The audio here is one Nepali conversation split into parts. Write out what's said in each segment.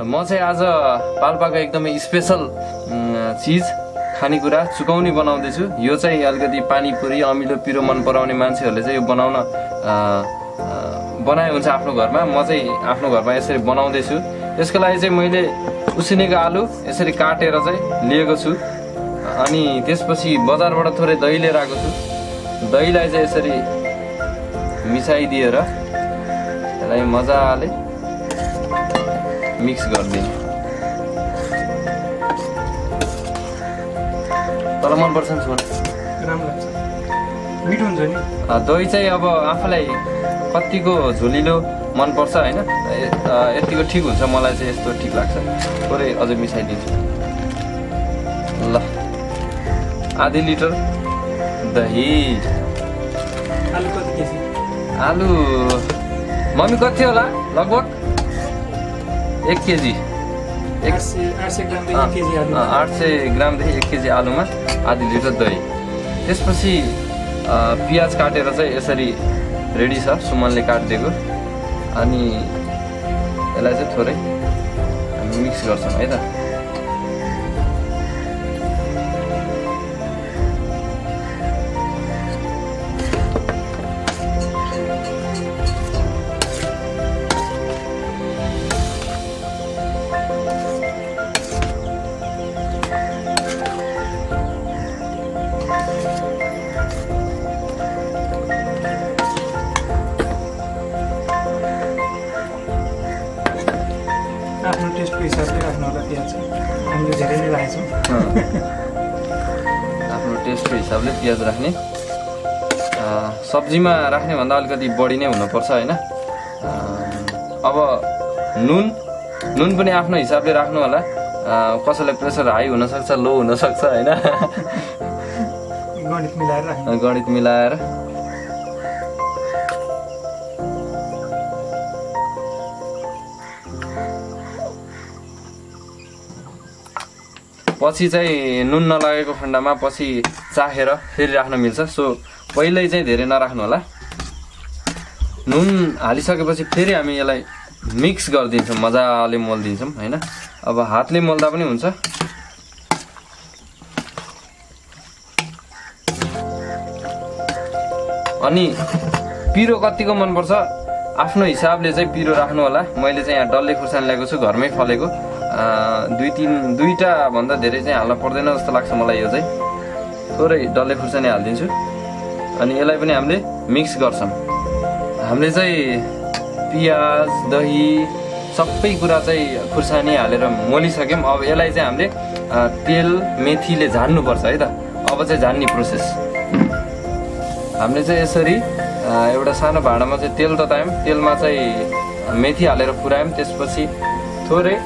म चाहिँ आज पाल्पाको एकदमै स्पेसल चिज खानेकुरा चुकाउनी बनाउँदैछु। यो चाहिँ अलिकति पानीपुरी अमिलो पिरो मन पराउने मान्छेहरूले चाहिँ यो बनाए हुन्छ आफ्नो घरमा। म चाहिँ आफ्नो घरमा यसरी बनाउँदैछु। यसको लागि चाहिँ मैले उसिनेको आलु यसरी काटेर चाहिँ लिएको छु। अनि त्यसपछि बजारबाट थोरै दही लिएर आएको छु। दहीलाई चाहिँ यसरी मिसाइदिएर यसलाई मजाले मिक्स गरिदिनु। तल मन पर्छ नि सुमन? राम्रो लाग्छ, मिठो हुन्छ नि। दही चाहिँ अब आफूलाई कतिको झोलिलो मनपर्छ होइन, यतिको ठिक हुन्छ। मलाई चाहिँ यस्तो ठिक लाग्छ। थोरै अझै मिसाइदिन्छु। ल, आधी लिटर दही। आलु कति केजी? आलु मम्मी कति होला? लगभग 1 केजी। 800 ग्रामदेखि 1 केजी आलु। 800 ग्रामदेखि 1 केजी आलुमा आधी लिटर दही। त्यसपछि पियाज काटेर चाहिँ यसरी रेडी छ, सुमनले काटिदिएको। अनि यसलाई चाहिँ थोरै हामी मिक्स गर्छौँ है त। आफ्नो टेस्टको हिसाबले राख्नु होला प्याज। हामीले धेरै नै राखेछौँ। आफ्नो टेस्टको हिसाबले प्याज राख्ने। सब्जीमा राख्ने भन्दा अलिकति बढी नै हुनुपर्छ होइन। अब नुन पनि आफ्नो हिसाबले राख्नु होला। कसैलाई प्रेसर हाई हुनसक्छ, लो हुनसक्छ होइन। गणित मिलाएर राख्नु। गणित मिलाएर। पछि चाहिँ नुन नलागेको खण्डमा पछि चाखेर फेरि राख्न मिल्छ। सो पहिल्यै चाहिँ धेरै नराख्नु होला। नुन हालिसकेपछि फेरि हामी यसलाई मिक्स गरिदिन्छौँ, मजाले मोल्दिन्छौँ होइन। अब हातले मोल्दा पनि हुन्छ। अनि पिरो कतिको मनपर्छ आफ्नो हिसाबले चाहिँ पिरो राख्नु होला। मैले चाहिँ यहाँ डल्ले खुर्सानी ल्याएको छु, घरमै फलेको। 2-3 भन्दा धेरै चाहिँ हाल्न पर्दैन जस्तो लाग्छ मलाई। यो चाहिँ थोरै डल्ले खुर्सानी हालिदिन्छु। अनि यसलाई पनि हामीले मिक्स गर्छौँ। हामीले चाहिँ पियाज दही सबै कुरा चाहिँ खुर्सानी हालेर मोलिसक्यौँ। अब यसलाई चाहिँ हामीले तेल मेथीले झान्नुपर्छ है त। अब चाहिँ झान्ने प्रोसेस। हामीले चाहिँ यसरी एउटा सानो भाँडामा चाहिँ तेल ततायौँ। तेलमा चाहिँ मेथी हालेर पुऱ्यायौँ। त्यसपछि थोरै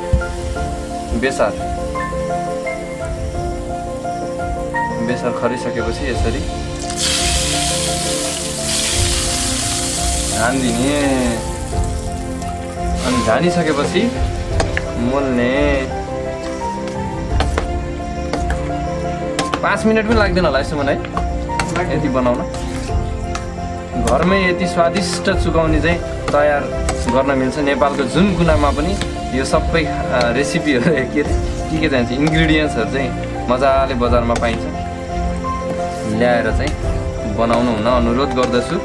बेसार खरिसकेपछि यसरी झानिदिने। अनि झानिसकेपछि मोल्ने। 5 मिनट पनि लाग्दैन होला यसो मलाई यति बनाउन। घरमै यति स्वादिष्ट चुकाउनी चाहिँ तयार गर्न मिल्छ। नेपालको जुन कुनामा पनि यो सबै रेसिपीहरू के चाहिन्छ, इन्ग्रिडियन्ट्सहरू चाहिँ मजाले बजारमा पाइन्छ। ल्याएर चाहिँ बनाउनु हुन अनुरोध गर्दछु।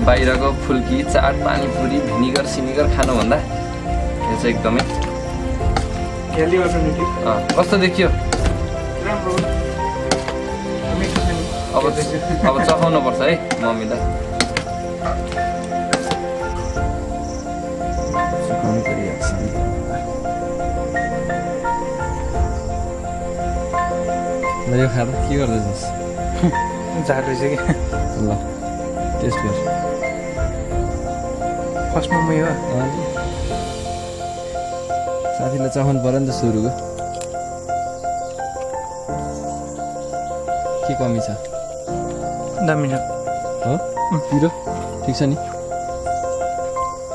बाहिरको फुल्की चाट पानीपुरी भिनिगर सिनिगर खानुभन्दा यो चाहिँ एकदमै हेल्दी अल्टरनेटिभ। कस्तो देखियो? राम्रो। अब चखाउनु पर्छ है मम्मीलाई। यो खाँदा के गर्दैछस्? झार रहेछ कि। ल टेस्ट गर। फर्स्टमा मै हो। साथीलाई चखाउनु पऱ्यो नि त सुरुको। के कमी छ? दामी छ हो? पिरो ठिक छ नि?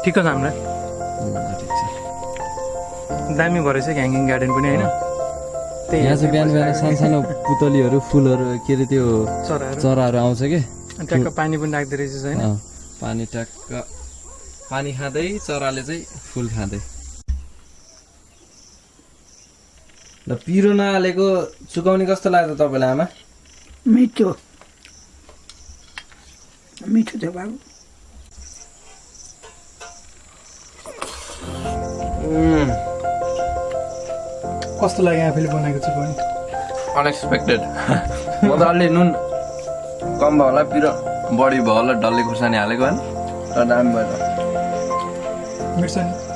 ठिक छ हामीलाई। ठिक छ। दामी भएर चाहिँ ह्याङ्गिङ गार्डन पनि होइन। यहाँ चाहिँ बिहान सानो पुतलीहरू फुलहरू के अरे त्यो चराहरू आउँछ कि। ट्याक्क पानी पनि राख्दो रहेछ होइन। पानी ट्याक्क पानी खाँदै चराले चाहिँ फुल खाँदै। ल पिरो नहालेको चुकाउने कस्तो लाग्यो त तपाईँलाई आमा? मिठो मिठो छ बाबु। कस्तो लाग्यो आफैले बनाएको चुकाउने? अनएक्सपेक्टेड। म त अलि नुन कम भयो होला, पिरो बढी भयो होला, डल्ले खुर्सानी हालेको होइन, तर दामी भयो। मिठो छ नि?